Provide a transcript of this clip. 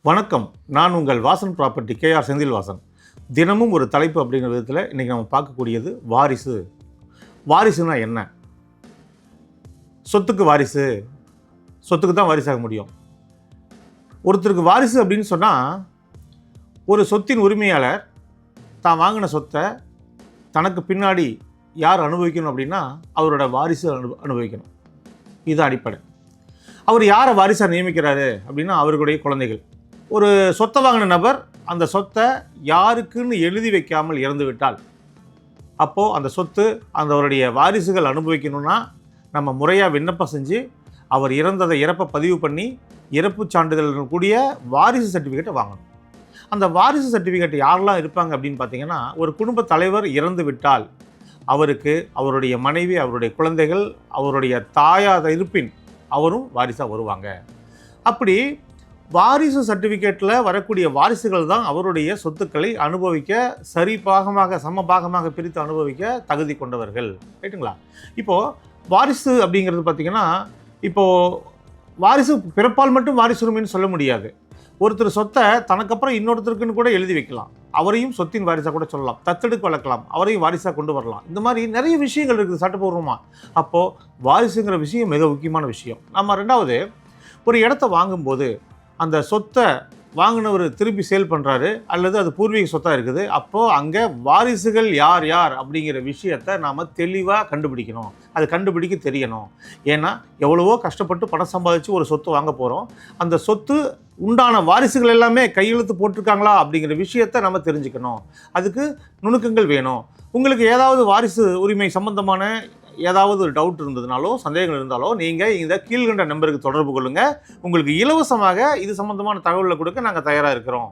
வணக்கம். நான் உங்கள் வாசன் ப்ராப்பர்ட்டி கேஆர் செந்தில்வாசன். தினமும் ஒரு தலைப்பு அப்படிங்கிற விதத்தில் இன்றைக்கி நம்ம பார்க்கக்கூடியது வாரிசு. வாரிசுனா என்ன? சொத்துக்கு வாரிசு, சொத்துக்கு தான் வாரிசாக முடியும். ஒருத்தருக்கு வாரிசு அப்படின்னு சொன்னால், ஒரு சொத்தின் உரிமையாளர் தான் வாங்கின சொத்தை தனக்கு பின்னாடி யார் அனுபவிக்கணும் அப்படின்னா அவரோட வாரிசு அனுபவிக்கணும். இது அடிப்படை. அவர் யாரை வாரிசாக நியமிக்கிறாரு அப்படின்னா அவர்களுடைய குழந்தைகள். ஒரு சொத்தை வாங்கின நபர் அந்த சொத்தை யாருக்குன்னு எழுதி வைக்காமல் இறந்து விட்டால், அப்போது அந்த சொத்து அவருடைய வாரிசுகள் அனுபவிக்கணும்னா நம்ம முறையாக விண்ணப்பம் செஞ்சு அவர் இறந்ததை இறப்பை பதிவு பண்ணி இறப்பு சான்றிதழ் கூடிய வாரிசு சர்டிஃபிகேட்டை வாங்கணும். அந்த வாரிசு சர்டிஃபிகேட் யாரெல்லாம் இருப்பாங்க அப்படின்னு பார்த்தீங்கன்னா, ஒரு குடும்ப தலைவர் இறந்து விட்டால் அவருக்கு அவருடைய மனைவி, அவருடைய குழந்தைகள், அவருடைய தாயார் இருப்பின் அவரும் வாரிசாக வருவாங்க. அப்படி வாரிசு சர்டிஃபிகேட்டில் வரக்கூடிய வாரிசுகள் தான் அவருடைய சொத்துக்களை அனுபவிக்க சரி பாகமாக சம பாகமாக பிரித்து அனுபவிக்க தகுதி கொண்டவர்கள். ரைட்டுங்களா? இப்போது வாரிசு அப்படிங்கிறது பார்த்திங்கன்னா, இப்போது வாரிசு பிறப்பால் மட்டும் வாரிசு உரிமைன்னு சொல்ல முடியாது. ஒருத்தர் சொத்தை தனக்கப்புறம் இன்னொருத்தருக்குன்னு கூட எழுதி வைக்கலாம். அவரையும் சொத்தின் வாரிசாக கூட சொல்லலாம். தத்தெடுக்க வளர்க்கலாம். அவரையும் வாரிசாக கொண்டு வரலாம். இந்த மாதிரி நிறைய விஷயங்கள் இருக்குது சட்டப்பூர்வமாக. அப்போது வாரிசுங்கிற விஷயம் மிக முக்கியமான விஷயம். நம்ம ரெண்டாவது, ஒரு இடத்த வாங்கும்போது அந்த சொத்தை வாங்கினவர் திருப்பி சேல் பண்ணுறாரு அல்லது அது பூர்வீக சொத்தாக இருக்குது. அப்போது அங்கே வாரிசுகள் யார் யார் அப்படிங்கிற விஷயத்தை நாம் தெளிவாக கண்டுபிடிக்கணும். அது கண்டுபிடிக்க தெரியணும். ஏன்னா எவ்வளவோ கஷ்டப்பட்டு பணம் சம்பாதிச்சு ஒரு சொத்து வாங்க போகிறோம். அந்த சொத்து உண்டான வாரிசுகள் எல்லாமே கையெழுத்து போட்டிருக்காங்களா அப்படிங்கிற விஷயத்தை நம்ம தெரிஞ்சுக்கணும். அதுக்கு நுணுக்கங்கள் வேணும். உங்களுக்கு ஏதாவது வாரிசு உரிமை சம்பந்தமான ஏதாவது ஒரு டவுட் இருந்ததுனாலோ சந்தேகங்கள் இருந்தாலோ நீங்கள் இந்த கீழ்கண்ட நம்பருக்கு தொடர்பு கொள்ளுங்கள். உங்களுக்கு இலவசமாக இது சம்பந்தமான தகவலை கொடுக்க நாங்கள் தயாராக இருக்கிறோம்.